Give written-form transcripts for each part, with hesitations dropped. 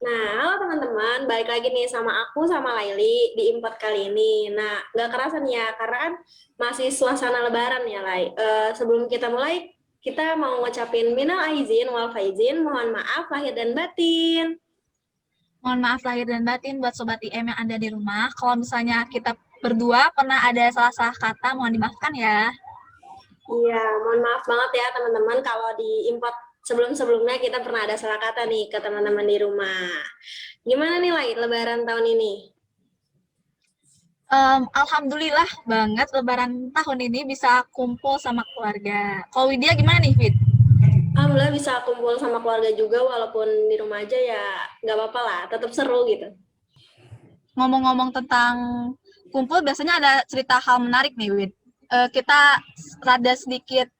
Nah, halo teman-teman, balik lagi nih sama aku sama Laili di Import kali ini. Nah, nggak kerasa nih ya, karena kan masih suasana Lebaran ya, Lai. Sebelum kita mulai, kita mau ngucapin minal aizin wal faizin, mohon maaf lahir dan batin. Mohon maaf lahir dan batin buat Sobat IM yang ada di rumah. Kalau misalnya kita berdua pernah ada salah-salah kata, mohon dimaafkan ya. Iya, mohon maaf banget ya teman-teman kalau di Import sebelum-sebelumnya kita pernah ada salah kata nih ke teman-teman di rumah. Gimana nih, Lai, Lebaran tahun ini? Alhamdulillah banget Lebaran tahun ini bisa kumpul sama keluarga. Kalau Widya gimana nih, Wid? Alhamdulillah bisa kumpul sama keluarga juga, walaupun di rumah aja ya nggak apa-apa lah, tetap seru gitu. Ngomong-ngomong tentang kumpul, biasanya ada cerita hal menarik nih, Wid. Kita rada sedikit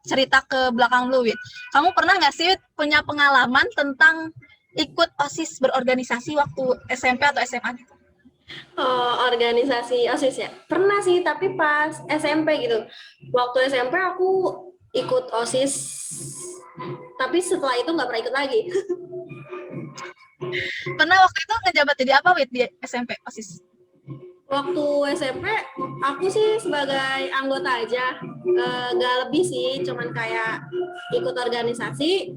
cerita ke belakang dulu, Wid. Kamu pernah nggak sih, Wid, punya pengalaman tentang ikut OSIS berorganisasi waktu SMP atau SMA gitu? Oh, organisasi OSIS ya? Pernah sih, tapi pas SMP gitu. Waktu SMP aku ikut OSIS, tapi setelah itu nggak pernah ikut lagi. Pernah waktu itu ngejabat jadi apa, Wid, di SMP OSIS? Waktu SMP, aku sih sebagai anggota aja. Nggak lebih sih, cuman kayak ikut organisasi,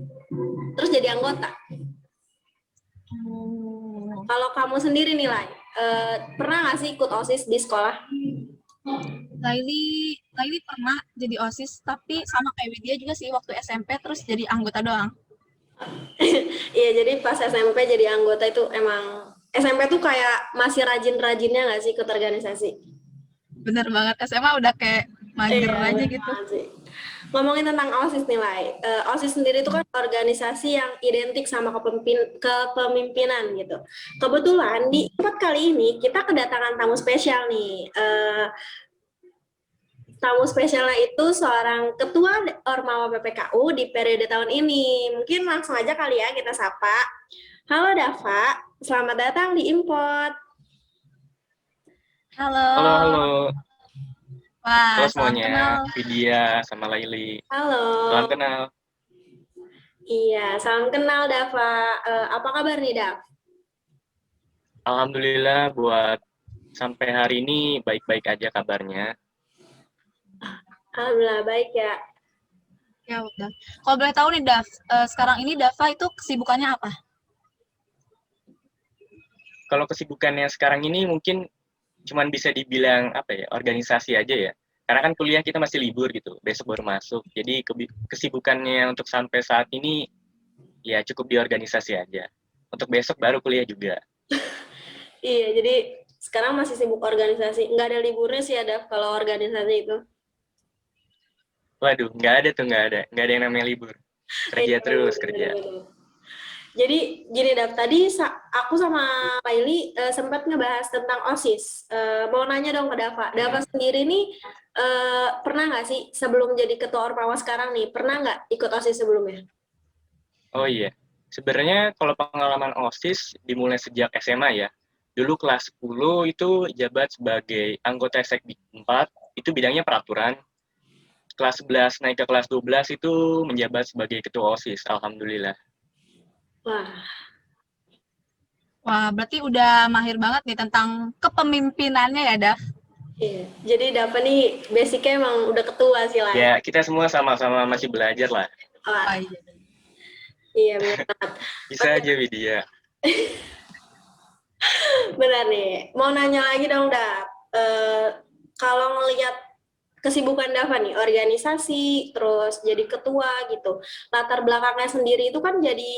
terus jadi anggota. Oh. Kalau kamu sendiri nih, Lai, pernah nggak sih ikut OSIS di sekolah? Laili pernah jadi OSIS, tapi sama kayak Widya juga sih waktu SMP terus jadi anggota doang. Iya, jadi pas SMP jadi anggota itu emang SMP tuh kayak masih rajin-rajinnya nggak sih ikut organisasi? Bener banget, SMA udah kayak mager Iya, aja bener gitu. banget sih. Ngomongin tentang OSIS nih, Lai. OSIS sendiri itu kan organisasi yang identik sama kepemimpinan gitu. Kebetulan di tempat kali ini kita kedatangan tamu spesial nih. Tamu spesialnya itu seorang ketua Ormawa PPKU di periode tahun ini. Mungkin langsung aja kali ya kita sapa. Halo Dava, selamat datang di Import. Halo, Halo, halo. wah Halo salam semuanya. kenal. Vidya sama Laili. Salam Halo. kenal. Iya, salam kenal Dava. Apa kabar nih, Dav? Alhamdulillah buat sampai hari ini baik-baik aja kabarnya. Alhamdulillah baik ya. Ya udah. Kalau boleh tahu nih sekarang ini Dava itu kesibukannya apa? Kalau kesibukannya sekarang ini mungkin cuman bisa dibilang apa ya, organisasi aja ya. Karena kan kuliah kita masih libur gitu, besok baru masuk. Jadi kesibukannya untuk sampai saat ini ya cukup di organisasi aja. Untuk besok baru kuliah juga. Iya, jadi sekarang masih sibuk organisasi. Nggak ada liburnya sih ya, Dav, kalau organisasi itu. Waduh, nggak ada. Nggak ada yang namanya libur. Kerja Iya, terus, kerja. bener-bener. Jadi gini, Dav, tadi aku sama Laili sempat ngebahas tentang OSIS. Mau nanya dong ke Dava. Dava sendiri nih pernah nggak sih sebelum jadi ketua Ormawa sekarang nih, pernah nggak ikut OSIS sebelumnya? Oh iya, sebenarnya kalau pengalaman OSIS dimulai sejak SMA ya. Dulu kelas 10 itu jabat sebagai anggota Sekdik 4, itu bidangnya peraturan. Kelas 11 naik ke kelas 12 itu menjabat sebagai ketua OSIS, alhamdulillah. Wah, Wah, berarti udah mahir banget nih tentang kepemimpinannya ya, Dav. iya. Jadi Dava nih basicnya emang udah ketua sih lah. Ya, kita semua sama-sama masih belajar lah. Wah, Wah, iya. iya benar banget. Bisa aja Widya. Benar nih. Mau nanya lagi dong, Dav. Kalau ngelihat kesibukan Dava nih, organisasi, terus jadi ketua gitu. Latar belakangnya sendiri itu kan jadi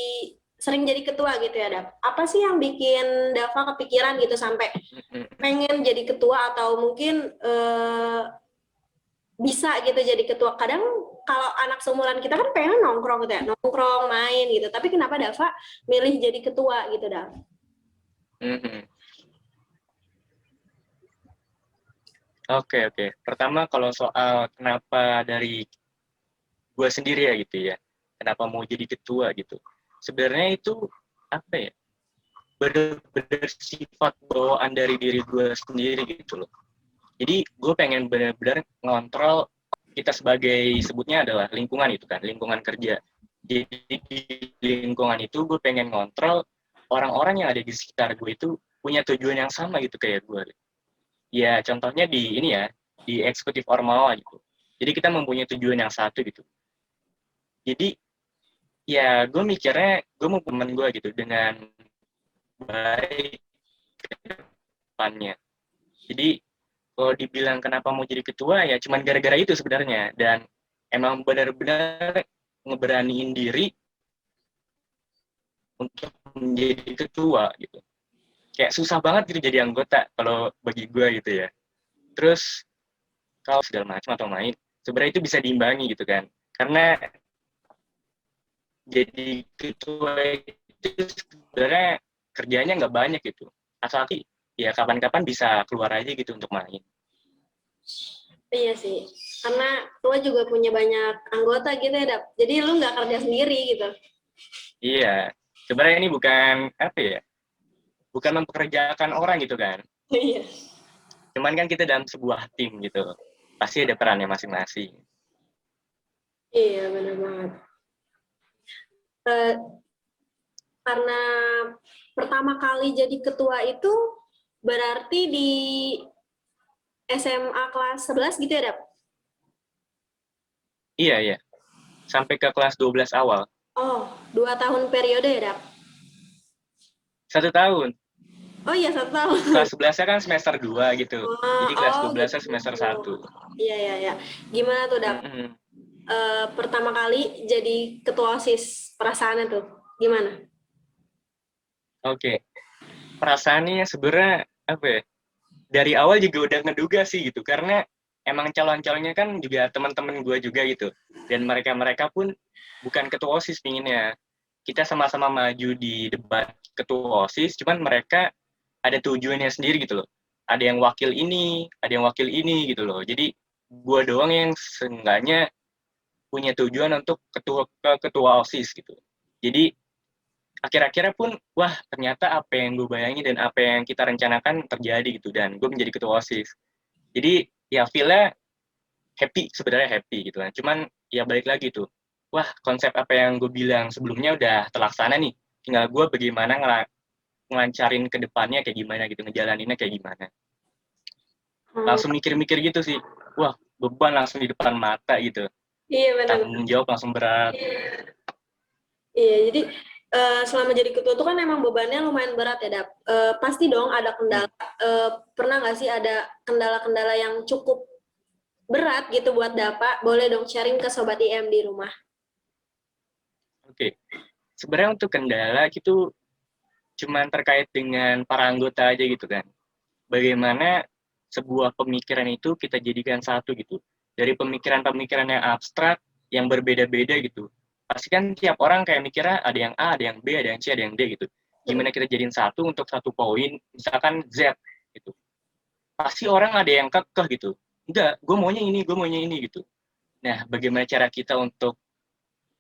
sering jadi ketua gitu ya, Dav. Apa sih yang bikin Dava kepikiran gitu sampai pengen jadi ketua atau mungkin bisa gitu jadi ketua? Kadang kalau anak seumuran kita kan pengen nongkrong gitu ya, nongkrong, main gitu. Tapi kenapa Dava milih jadi ketua gitu, Dav? Mhm. Oke, oke. Pertama kalau soal kenapa dari gue sendiri ya gitu ya, kenapa mau jadi ketua gitu. Sebenarnya itu apa ya, bener-bener sifat bawaan dari diri gue sendiri gitu loh. Jadi gue pengen bener-bener ngontrol, kita sebagai sebutnya adalah lingkungan itu kan, lingkungan kerja. Jadi di lingkungan itu gue pengen ngontrol orang-orang yang ada di sekitar gue itu punya tujuan yang sama gitu kayak gue. Ya contohnya di ini ya, di eksekutif Ormawa gitu. Jadi kita mempunyai tujuan yang satu gitu. Jadi ya gue mikirnya gue mau temen gue gitu dengan baik ke depannya. Jadi kalau dibilang kenapa mau jadi ketua ya cuman gara-gara itu sebenarnya, dan emang benar-benar ngeberaniin diri untuk menjadi ketua gitu. Kayak susah banget gitu jadi anggota kalau bagi gue gitu ya. Terus kalau segala macam atau main, sebenarnya itu bisa diimbangi gitu kan. Karena jadi ketua itu sebenarnya kerjanya nggak banyak gitu. Asal ya kapan-kapan bisa keluar aja gitu untuk main. Iya sih, karena lo juga punya banyak anggota gitu ya, Dap. Jadi lu nggak kerja sendiri gitu. Iya, sebenarnya ini bukan apa ya, bukan mempekerjakan orang gitu kan. Iya. Cuman kan kita dalam sebuah tim gitu, pasti ada perannya masing-masing. Iya, benar banget. Eh, karena pertama kali jadi ketua itu berarti di SMA kelas 11 gitu ya, Dap? Iya, iya. Sampai ke kelas 12 awal. Oh, 2 tahun periode ya, Dap? 1 tahun. Oh iya, 1 tahun. Kelas 11-nya kan semester 2 gitu. Oh, Jadi kelas oh 12-nya gitu. semester 1. Iya, iya, iya. Gimana tuh, Dap? Mm-mm. Pertama kali jadi ketua OSIS, perasaannya tuh gimana? Oke. Perasaannya sebenarnya apa ya? Dari awal juga udah ngeduga sih gitu. Karena emang calon-calonnya kan juga teman-teman gue juga gitu. Dan mereka-mereka pun bukan ketua OSIS pinginnya. Kita sama-sama maju di debat ketua OSIS, cuman mereka ada tujuannya sendiri gitu loh. Ada yang wakil ini, ada yang wakil ini gitu loh. Jadi gue doang yang seenggaknya punya tujuan untuk ketua OSIS gitu. Jadi akhir-akhirnya pun wah ternyata apa yang gue bayangin dan apa yang kita rencanakan terjadi gitu, dan gue menjadi ketua OSIS. Jadi ya feel-nya happy, sebenarnya happy gitu kan. Cuman ya balik lagi tuh. Wah, konsep apa yang gue bilang sebelumnya udah terlaksana nih. Tinggal gue bagaimana ngelancarin ke depannya kayak gimana gitu, ngejalaninnya kayak gimana. Hmm, Langsung mikir-mikir gitu sih. Wah, beban langsung di depan mata gitu. iya benar. Tanggung jawab langsung berat. Iya, jadi selama jadi ketua itu kan emang bebannya lumayan berat ya, Dap. Pasti dong ada Hmm, kendala. Pernah nggak sih ada kendala-kendala yang cukup berat gitu buat Dapa? Boleh dong sharing ke Sobat IM di rumah. Oke. Sebenarnya untuk kendala itu cuman terkait dengan para anggota aja gitu kan. Bagaimana sebuah pemikiran itu kita jadikan satu gitu. Dari pemikiran-pemikiran yang abstrak, yang berbeda-beda gitu. Pasti kan tiap orang kayak mikirnya ada yang A, ada yang B, ada yang C, ada yang D gitu. Gimana kita jadiin satu untuk satu poin, misalkan Z gitu. Pasti orang ada yang kekeh gitu. Enggak, gue maunya ini gitu. Nah, bagaimana cara kita untuk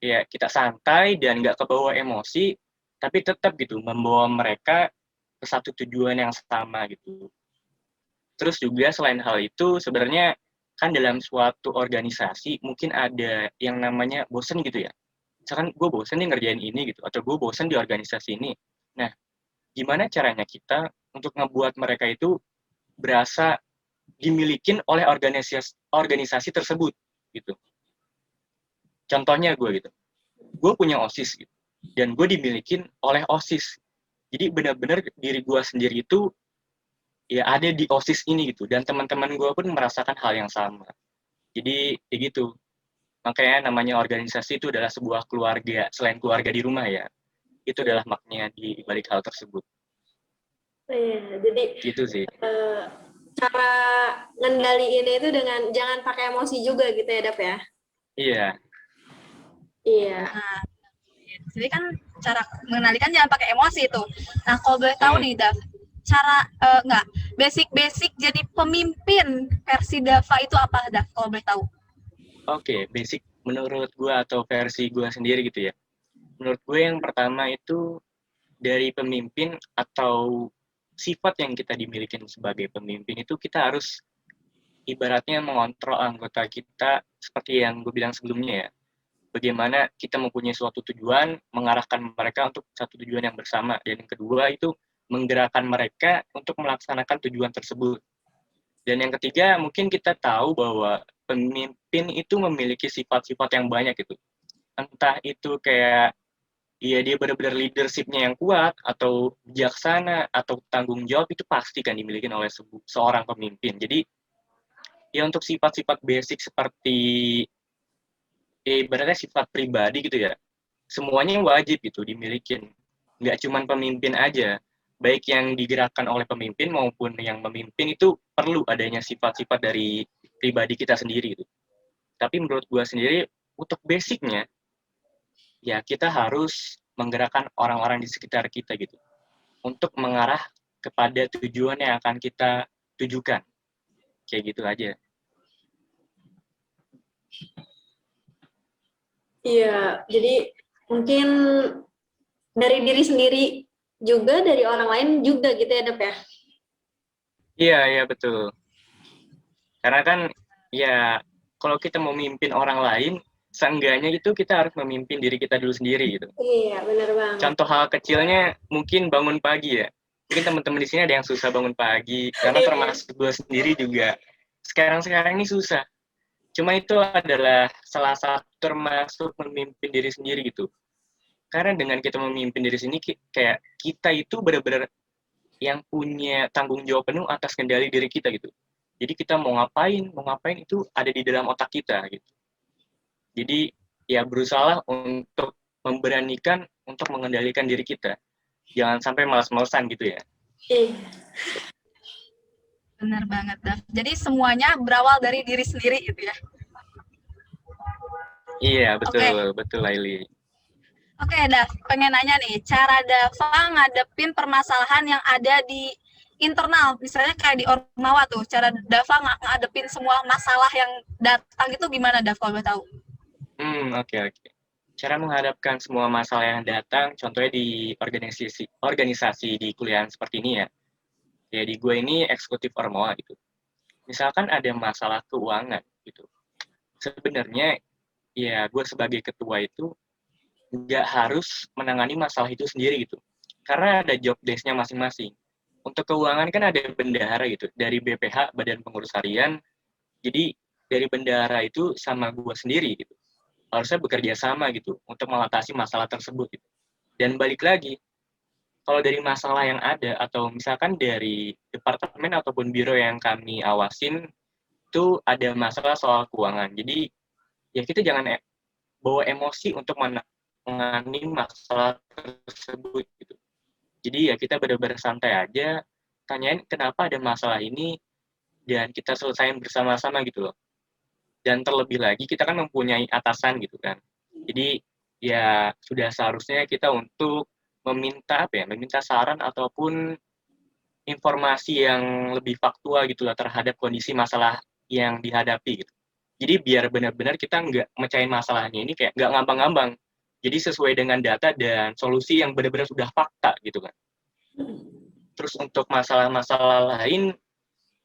ya kita santai dan nggak kebawa emosi, tapi tetap gitu membawa mereka ke satu tujuan yang sama gitu. Terus juga selain hal itu sebenarnya kan dalam suatu organisasi mungkin ada yang namanya bosen gitu ya. Misalkan gue bosen nih ngerjain ini gitu, atau gue bosen di organisasi ini. Nah, gimana caranya kita untuk ngebuat mereka itu berasa dimilikin oleh organisasi tersebut gitu. Contohnya gue gitu, gue punya OSIS gitu, dan gue dimilikin oleh OSIS. Jadi benar-benar diri gue sendiri itu ya ada di OSIS ini gitu, dan teman-teman gue pun merasakan hal yang sama. Jadi kayak gitu. Makanya namanya organisasi itu adalah sebuah keluarga, selain keluarga di rumah ya. Itu adalah maknanya di balik hal tersebut. Iya, jadi Gitu sih. eh, cara ngendaliin itu dengan jangan pakai emosi juga gitu ya, Dap ya. Iya. Iya. Nah, jadi kan cara mengendalikan jangan pakai emosi itu. Nah, kalau boleh tahu Hmm. nih, Dav, cara enggak basic-basic jadi pemimpin versi Dava itu apa, Dav? Kalau boleh tahu. Oke, basic menurut gue atau versi gue sendiri gitu ya. Menurut gue yang pertama itu dari pemimpin atau sifat yang kita dimiliki sebagai pemimpin itu kita harus ibaratnya mengontrol anggota kita seperti yang gue bilang sebelumnya ya. bagaimana kita mempunyai suatu tujuan, mengarahkan mereka untuk satu tujuan yang bersama. Dan yang kedua itu menggerakkan mereka untuk melaksanakan tujuan tersebut. Dan yang ketiga, mungkin kita tahu bahwa pemimpin itu memiliki sifat-sifat yang banyak gitu. Entah itu kayak dia benar-benar leadership-nya yang kuat, atau bijaksana, atau tanggung jawab, itu pasti kan dimiliki oleh seorang pemimpin. Jadi, ya untuk sifat-sifat basic seperti ibaratnya sifat pribadi gitu ya, semuanya wajib gitu dimiliki. Nggak cuma pemimpin aja, baik yang digerakkan oleh pemimpin maupun yang memimpin itu perlu adanya sifat-sifat dari pribadi kita sendiri gitu. Tapi menurut gua sendiri, untuk basicnya, ya kita harus menggerakkan orang-orang di sekitar kita gitu, untuk mengarah kepada tujuan yang akan kita tujukan. Kayak gitu aja. Iya, jadi mungkin dari diri sendiri juga, dari orang lain juga gitu ya, Dep ya? Iya, betul. Karena kan, ya, kalau kita mau memimpin orang lain, seenggaknya itu kita harus memimpin diri kita dulu sendiri gitu. Iya, benar banget. Contoh hal kecilnya mungkin bangun pagi ya. Mungkin teman-teman di sini ada yang susah bangun pagi, karena termasuk gue sendiri juga sekarang ini susah. Cuma itu adalah salah satu termasuk memimpin diri sendiri gitu. Karena dengan kita memimpin diri sendiri, kayak kita itu benar-benar yang punya tanggung jawab penuh atas kendali diri kita gitu. Jadi kita mau ngapain itu ada di dalam otak kita gitu. Jadi ya berusaha untuk memberanikan untuk mengendalikan diri kita. Jangan sampai malas-malesan gitu ya. Iya. Benar banget, Daf. Jadi semuanya berawal dari diri sendiri gitu ya. Iya, Oke. betul Laili. Oke, Daf, pengen nanya nih, cara Dava ngadepin permasalahan yang ada di internal, misalnya kayak di Ormawa tuh, cara Dava ngadepin semua masalah yang datang itu gimana, Dava, kalau boleh tahu? Oke. Cara menghadapkan semua masalah yang datang, contohnya di organisasi di kuliahan seperti ini ya. Ya di gue ini eksekutif Ormawa gitu. Misalkan ada masalah keuangan gitu. Sebenarnya ya gue sebagai ketua itu nggak harus menangani masalah itu sendiri gitu. Karena ada job desk-nya masing-masing. Untuk keuangan kan ada bendahara gitu, dari BPH, Badan Pengurus Harian. Jadi dari bendahara itu sama gue sendiri gitu. Harusnya bekerja sama gitu untuk mengatasi masalah tersebut gitu. Dan balik lagi, kalau dari masalah yang ada atau misalkan dari departemen ataupun biro yang kami awasin itu ada masalah soal keuangan. Jadi ya kita jangan bawa emosi untuk menangani masalah tersebut gitu. Jadi ya kita benar-benar santai aja, tanyain kenapa ada masalah ini dan kita selesaiin bersama-sama gitu loh. Dan terlebih lagi kita kan mempunyai atasan gitu kan. Jadi ya sudah seharusnya kita untuk meminta saran ataupun informasi yang lebih faktual gitu lah terhadap kondisi masalah yang dihadapi gitu. Jadi biar benar-benar kita nggak mecahin masalahnya ini kayak nggak ngambang-ngambang. Jadi sesuai dengan data dan solusi yang benar-benar sudah fakta gitu kan. Terus untuk masalah-masalah lain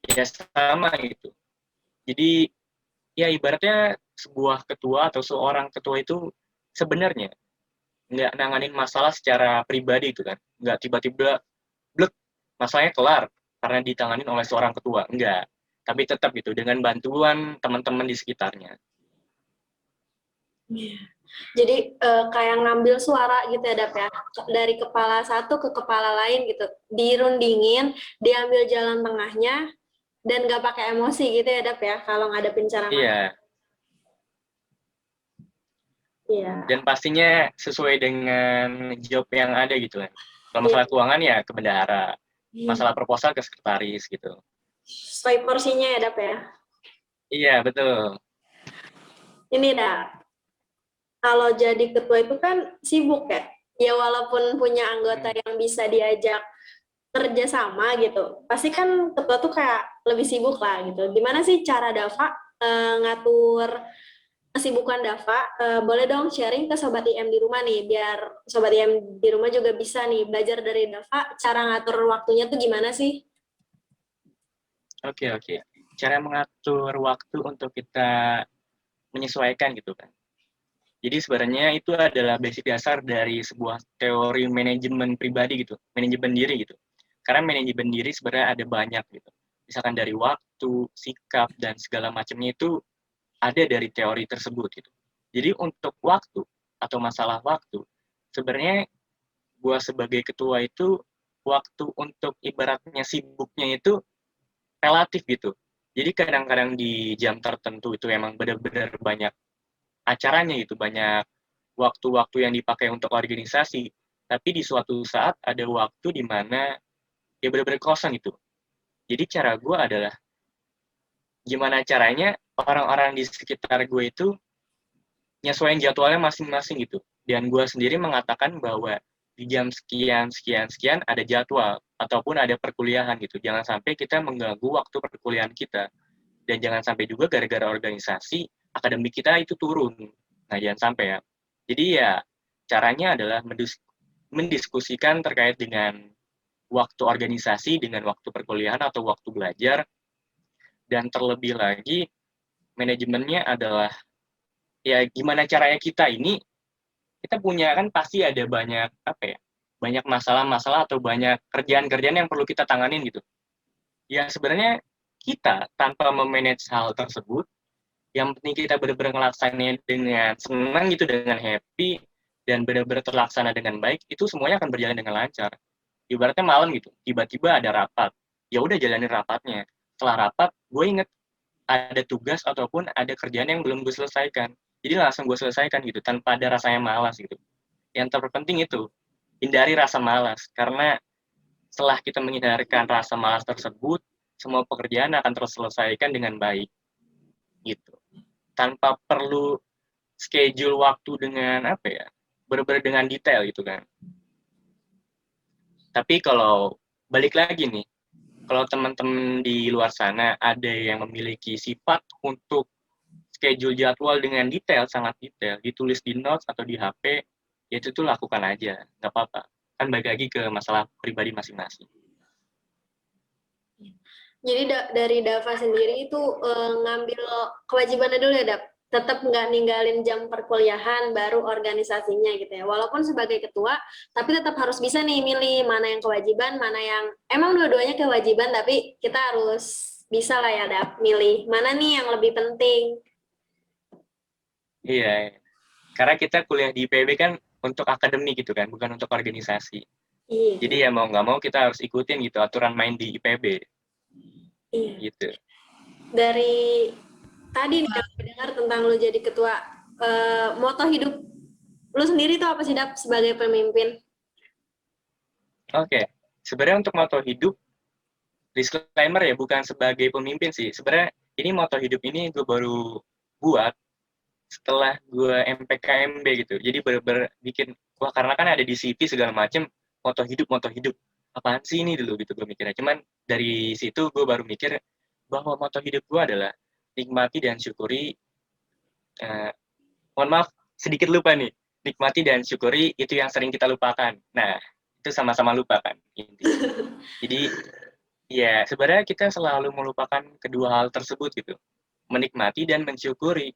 ya sama gitu. Jadi ya ibaratnya sebuah ketua atau seorang ketua itu sebenarnya nggak nanganin masalah secara pribadi itu kan. Nggak tiba-tiba blek masalahnya kelar karena ditanganin oleh seorang ketua. Enggak. Tapi tetap gitu dengan bantuan teman-teman di sekitarnya. Iya. Jadi kayak ngambil suara gitu ya, Dap ya, dari kepala satu ke kepala lain gitu, dirundingin, diambil jalan tengahnya, dan nggak pakai emosi gitu ya, Dap ya, kalau ngadepin cara masalah. Iya. Iya. Dan pastinya sesuai dengan job yang ada gitu kan. Kalau Iya. masalah keuangan ya ke bendahara. Iya. Masalah proposal ke sekretaris gitu. Sesuai porsinya ya, Dap ya. Iya, betul. Ini Dap, kalau jadi ketua itu kan sibuk ya. Ya walaupun punya anggota yang bisa diajak kerja sama gitu, pasti kan ketua tuh kayak lebih sibuk lah gitu. Gimana sih cara Dava ngatur kesibukan Dava? Boleh dong sharing ke Sobat IM di rumah nih, biar Sobat IM di rumah juga bisa nih belajar dari Dava, cara ngatur waktunya tuh gimana sih? Oke. Cara mengatur waktu untuk kita menyesuaikan gitu kan. Jadi sebenarnya itu adalah basic dasar dari sebuah teori manajemen pribadi gitu, manajemen diri gitu. Karena manajemen diri sebenarnya ada banyak gitu. Misalkan dari waktu, sikap, dan segala macamnya itu ada dari teori tersebut gitu. Jadi untuk waktu atau masalah waktu, sebenarnya gua sebagai ketua itu waktu untuk ibaratnya sibuknya itu relatif gitu. Jadi kadang-kadang di jam tertentu itu emang benar-benar banyak acaranya gitu, banyak waktu-waktu yang dipakai untuk organisasi. Tapi di suatu saat ada waktu di mana ya benar-benar kosong itu. Jadi cara gue adalah gimana caranya orang-orang di sekitar gue itu nyesuaiin jadwalnya masing-masing gitu. Dan gue sendiri mengatakan bahwa di jam sekian, sekian, sekian ada jadwal ataupun ada perkuliahan gitu. Jangan sampai kita mengganggu waktu perkuliahan kita. Dan jangan sampai juga gara-gara organisasi, akademik kita itu turun. Nah, jangan sampai ya. Jadi ya, caranya adalah mendiskusikan terkait dengan waktu organisasi, dengan waktu perkuliahan atau waktu belajar, dan terlebih lagi, manajemennya adalah, ya gimana caranya kita ini, kita punya kan pasti ada banyak, apa ya, banyak masalah-masalah atau banyak kerjaan-kerjaan yang perlu kita tanganin gitu. Ya sebenarnya kita tanpa memanage hal tersebut, yang penting kita benar-benar ngelaksanain dengan senang gitu, dengan happy, dan benar-benar terlaksana dengan baik, itu semuanya akan berjalan dengan lancar. Ibaratnya malam gitu, tiba-tiba ada rapat, ya udah jalanin rapatnya. Setelah rapat, gue inget ada tugas ataupun ada kerjaan yang belum gue selesaikan. Jadi langsung gue selesaikan gitu, tanpa ada rasanya malas gitu. Yang terpenting itu, hindari rasa malas. Karena setelah kita menghindarkan rasa malas tersebut, semua pekerjaan akan terselesaikan dengan baik. Gitu. Tanpa perlu schedule waktu dengan apa ya, benar-benar dengan detail gitu kan. Tapi kalau balik lagi nih, kalau teman-teman di luar sana ada yang memiliki sifat untuk schedule jadwal dengan detail, sangat detail, ditulis di notes atau di HP, ya itu tuh lakukan aja, nggak apa-apa. Kan balik lagi ke masalah pribadi masing-masing. Jadi dari Dava sendiri itu ngambil kewajibannya dulu ya, Dap. Tetap nggak ninggalin jam perkuliahan baru organisasinya gitu ya. Walaupun sebagai ketua, tapi tetap harus bisa nih milih mana yang kewajiban, mana yang emang dua-duanya kewajiban, tapi kita harus bisa lah ya, Dap, milih mana nih yang lebih penting. Iya, karena kita kuliah di IPB kan untuk akademik gitu kan, bukan untuk organisasi. Iya, Jadi ya mau nggak mau kita harus ikutin gitu aturan main di IPB iya. gitu. Dari tadi nih yang dengar tentang lu jadi ketua, moto hidup lu sendiri tuh apa sih, Dap, sebagai pemimpin? Oke, sebenarnya untuk moto hidup, disclaimer ya, bukan sebagai pemimpin sih. Sebenarnya ini moto hidup ini gue baru buat setelah gue MPKMB gitu. Jadi bener-bener bikin, wah karena kan ada di CV segala macem, moto hidup. Apaan sih ini dulu gitu gue mikirnya. Cuman dari situ gue baru mikir bahwa moto hidup gue adalah nikmati dan syukuri, eh, mohon maaf, sedikit lupa nih, nikmati dan syukuri itu yang sering kita lupakan. Nah, itu sama-sama lupa kan, intinya. Jadi, ya sebenarnya kita selalu melupakan kedua hal tersebut gitu. Menikmati dan mensyukuri.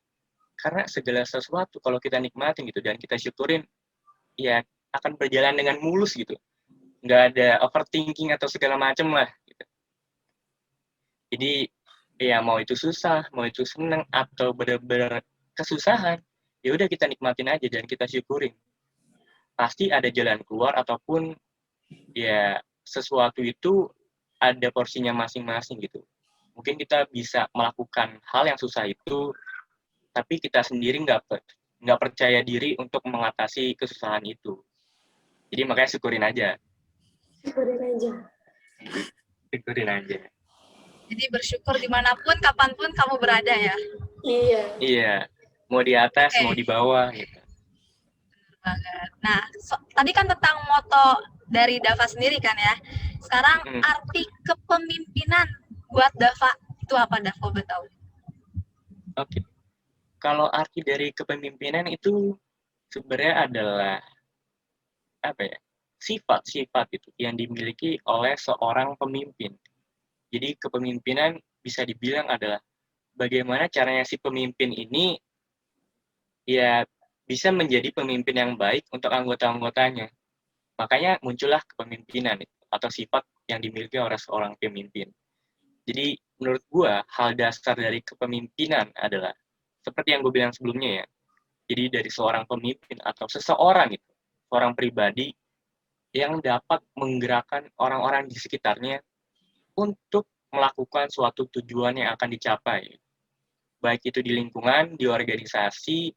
Karena segala sesuatu kalau kita nikmatin gitu dan kita syukurin, ya akan berjalan dengan mulus gitu. Nggak ada overthinking atau segala macam lah. Gitu. Jadi, ya mau itu susah, mau itu seneng, atau benar-benar kesusahan, ya udah kita nikmatin aja dan kita syukurin. Pasti ada jalan keluar ataupun ya sesuatu itu ada porsinya masing-masing gitu. Mungkin kita bisa melakukan hal yang susah itu, tapi kita sendiri nggak percaya diri untuk mengatasi kesusahan itu. Jadi makanya syukurin aja. Syukurin aja. Syukurin aja. Jadi bersyukur dimanapun, kapanpun kamu berada ya. Iya. Iya. Mau di atas, mau di bawah gitu. Banget. Nah, tadi kan tentang moto dari Dava sendiri kan ya. Sekarang arti kepemimpinan buat Dava itu apa, Dava tahu? Oke. Kalau arti dari kepemimpinan itu sebenarnya adalah apa ya? Sifat-sifat itu yang dimiliki oleh seorang pemimpin. Jadi kepemimpinan bisa dibilang adalah bagaimana caranya si pemimpin ini ya bisa menjadi pemimpin yang baik untuk anggota-anggotanya. Makanya muncullah kepemimpinan atau sifat yang dimiliki oleh seorang pemimpin. Jadi menurut gua hal dasar dari kepemimpinan adalah seperti yang gue bilang sebelumnya ya. Jadi dari seorang pemimpin atau seseorang itu, seorang pribadi yang dapat menggerakkan orang-orang di sekitarnya untuk melakukan suatu tujuan yang akan dicapai. Baik itu di lingkungan, di organisasi,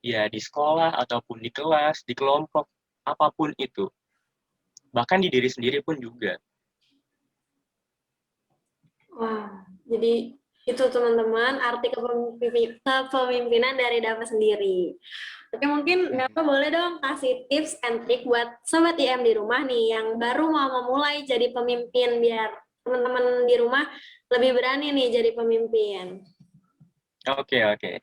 ya di sekolah, ataupun di kelas, di kelompok, apapun itu. Bahkan di diri sendiri pun juga. Wah, jadi itu teman-teman arti kepemimpinan dari Dava sendiri. Oke, mungkin Dava boleh dong kasih tips and trick buat sobat IM di rumah nih yang baru mau memulai jadi pemimpin biar teman-teman di rumah lebih berani nih jadi pemimpin. Oke.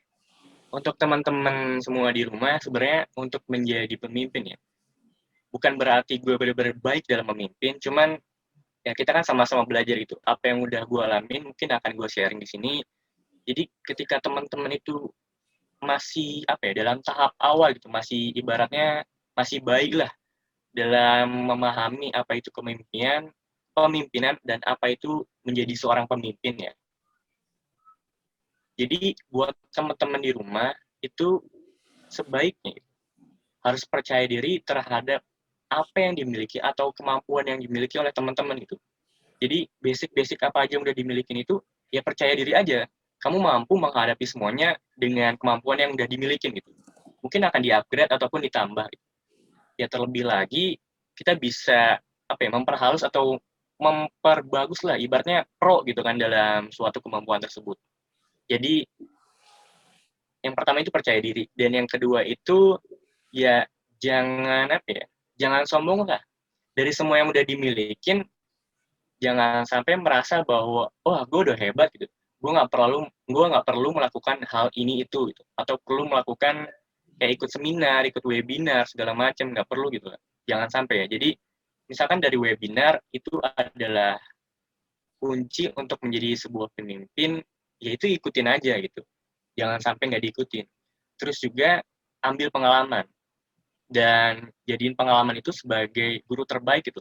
Untuk teman-teman semua di rumah, sebenarnya untuk menjadi pemimpin ya, bukan berarti gue benar-benar baik dalam memimpin, cuman ya kita kan sama-sama belajar gitu. Apa yang udah gue alamin mungkin akan gue sharing di sini. Jadi ketika teman-teman itu masih dalam tahap awal gitu, masih ibaratnya masih baik lah dalam memahami apa itu pemimpinan dan apa itu menjadi seorang pemimpin ya. Jadi buat teman-teman di rumah itu sebaiknya harus percaya diri terhadap apa yang dimiliki atau kemampuan yang dimiliki oleh teman-teman itu. Jadi basic-basic apa aja yang udah dimiliki itu, ya percaya diri aja. Kamu mampu menghadapi semuanya dengan kemampuan yang udah dimiliki gitu. Mungkin akan di-upgrade ataupun ditambah. Ya terlebih lagi, kita bisa memperhalus atau memperbagus lah, ibaratnya pro gitu kan dalam suatu kemampuan tersebut. Jadi yang pertama itu percaya diri, dan yang kedua itu ya jangan sombong lah. Dari semua yang udah dimilikin, jangan sampai merasa bahwa gue udah hebat gitu, gue nggak perlu melakukan hal ini itu gitu, atau perlu melakukan kayak ikut seminar, ikut webinar segala macam, nggak perlu gitu. Jangan sampai ya. Jadi misalkan dari webinar itu adalah kunci untuk menjadi sebuah pemimpin, yaitu ikutin aja gitu, jangan sampai nggak diikutin. Terus juga ambil pengalaman dan jadiin pengalaman itu sebagai guru terbaik gitu.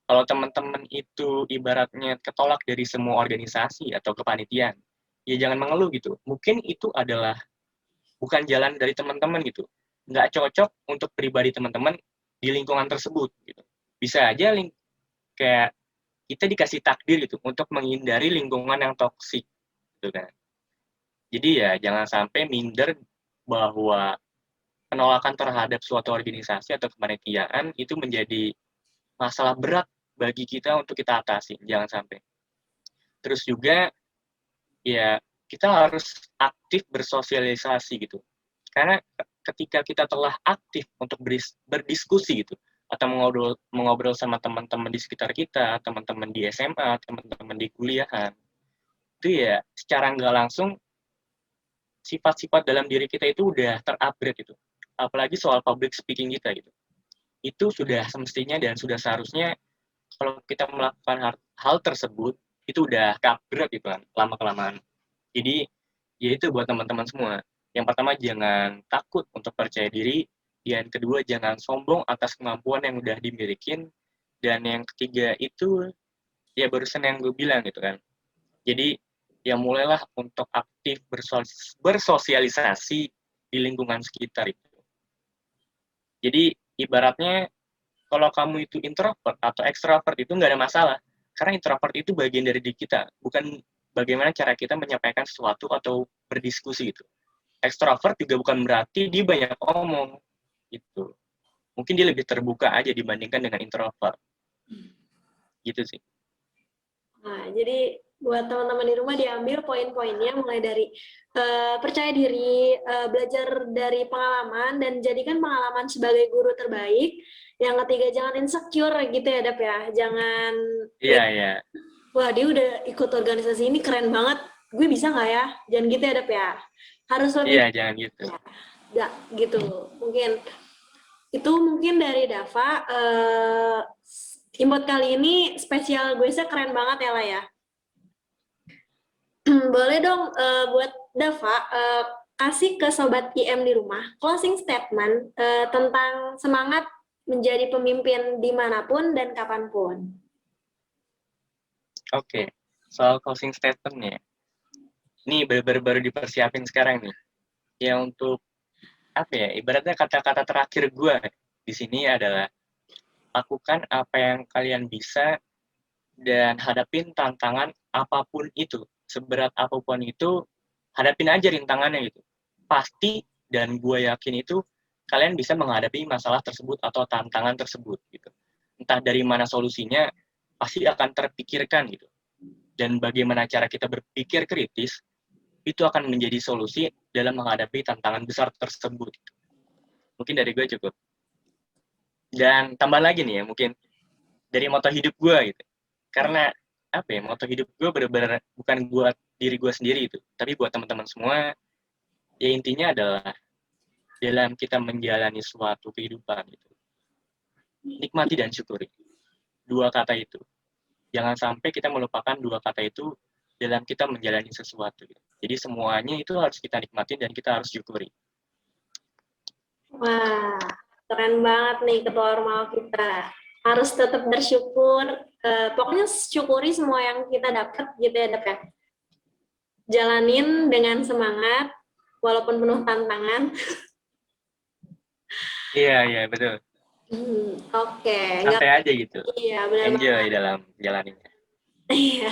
Kalau teman-teman itu ibaratnya ketolak dari semua organisasi atau kepanitiaan, ya jangan mengeluh gitu. Mungkin itu adalah bukan jalan dari teman-teman gitu. Nggak cocok untuk pribadi teman-teman di lingkungan tersebut gitu. Bisa aja kayak kita dikasih takdir gitu untuk menghindari lingkungan yang toksik gitu kan. Jadi ya jangan sampai minder bahwa penolakan terhadap suatu organisasi atau kepanitiaan itu menjadi masalah berat bagi kita untuk kita atasi, jangan sampai. Terus juga ya kita harus aktif bersosialisasi gitu. Karena ketika kita telah aktif untuk berdiskusi gitu, atau mengobrol sama teman-teman di sekitar kita, teman-teman di SMA, teman-teman di kuliahan, itu ya secara nggak langsung sifat-sifat dalam diri kita itu udah terupgrade gitu. Apalagi soal public speaking kita gitu. Itu sudah semestinya dan sudah seharusnya kalau kita melakukan hal tersebut itu udah upgrade gitu kan, lama-kelamaan. Jadi ya itu buat teman-teman semua. Yang pertama jangan takut untuk percaya diri, yang kedua jangan sombong atas kemampuan yang udah dimilikin, dan yang ketiga itu ya barusan yang gue bilang gitu kan. Jadi ya mulailah untuk aktif bersosialisasi di lingkungan sekitar itu. Jadi ibaratnya kalau kamu itu introvert atau extrovert itu nggak ada masalah. Karena introvert itu bagian dari diri kita, bukan bagaimana cara kita menyampaikan sesuatu atau berdiskusi gitu. Extrovert juga bukan berarti dia banyak ngomong gitu. Mungkin dia lebih terbuka aja dibandingkan dengan introvert. Gitu sih. Nah, jadi buat teman-teman di rumah diambil poin-poinnya mulai dari percaya diri, belajar dari pengalaman, dan jadikan pengalaman sebagai guru terbaik. Yang ketiga, jangan insecure gitu ya, Dap ya. Jangan, Iya. wah dia udah ikut organisasi ini keren banget, gue bisa nggak ya? Jangan gitu ya, Dap ya. Harus lebih, Iya, jangan gitu. ya, gitu. Mungkin dari Dava. Input kali ini spesial gue keren banget ya lah ya. Boleh dong buat Dava kasih ke Sobat IM di rumah closing statement tentang semangat menjadi pemimpin dimanapun dan kapanpun. Oke, soal closing statement ya. Ini baru dipersiapin sekarang nih. Ya untuk apa ya? Ibaratnya kata-kata terakhir gue di sini adalah lakukan apa yang kalian bisa dan hadapin tantangan apapun itu. Seberat apapun itu, hadapin aja rintangannya gitu. Pasti dan gue yakin itu kalian bisa menghadapi masalah tersebut atau tantangan tersebut gitu. Entah dari mana solusinya, pasti akan terpikirkan gitu. Dan bagaimana cara kita berpikir kritis, itu akan menjadi solusi dalam menghadapi tantangan besar tersebut. Mungkin dari gue cukup. Dan tambah lagi nih ya, mungkin dari moto hidup gue gitu. Karena apa ya, moto hidup gue benar-benar bukan buat diri gue sendiri itu, tapi buat teman-teman semua. Ya intinya adalah dalam kita menjalani suatu kehidupan itu, nikmati dan syukuri. Dua kata itu. Jangan sampai kita melupakan dua kata itu dalam kita menjalani sesuatu. Jadi semuanya itu harus kita nikmati dan kita harus syukuri. Wah, keren banget nih Ketua Ormawa kita. Harus tetap bersyukur, pokoknya syukuri semua yang kita dapat gitu ya Dep ya. Jalanin dengan semangat, walaupun penuh tantangan. Iya, betul. Oke. Santai aja gitu. Iya, benar Enjoy banget. dalam jalaninya. Iya.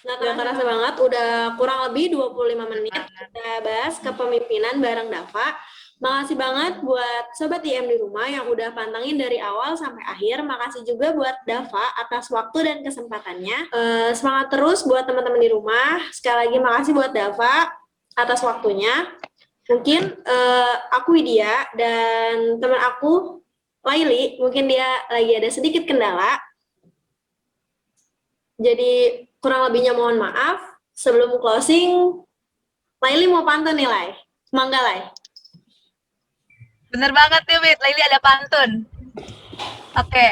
Nggak kerasa banget, udah kurang lebih 25 menit kita bahas kepemimpinan bareng Dava. Makasih banget buat Sobat IM di rumah yang udah pantengin dari awal sampai akhir. Makasih juga buat Dava atas waktu dan kesempatannya. Semangat terus buat teman-teman di rumah. Sekali lagi makasih buat Dava atas waktunya. Mungkin aku Widya dan teman aku Laili, mungkin dia lagi ada sedikit kendala. Jadi kurang lebihnya mohon maaf. Sebelum closing, Laili mau pantun nih, Lai. Mangga, Lai. Bener banget nih, Wit. Laili ada pantun. Oke.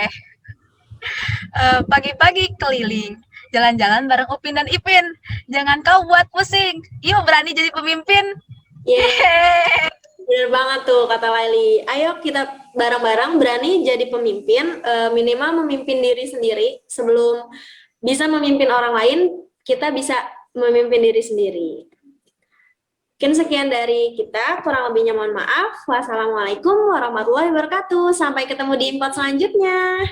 Pagi-pagi keliling, jalan-jalan bareng Upin dan Ipin. Jangan kau buat pusing. Yuk berani jadi pemimpin. Yeah. Bener banget tuh kata Laili. Ayo kita bareng-bareng berani jadi pemimpin, minimal memimpin diri sendiri. Sebelum bisa memimpin orang lain, kita bisa memimpin diri sendiri. Mungkin sekian dari kita, kurang lebihnya mohon maaf. Wassalamualaikum warahmatullahi wabarakatuh. Sampai ketemu di import selanjutnya.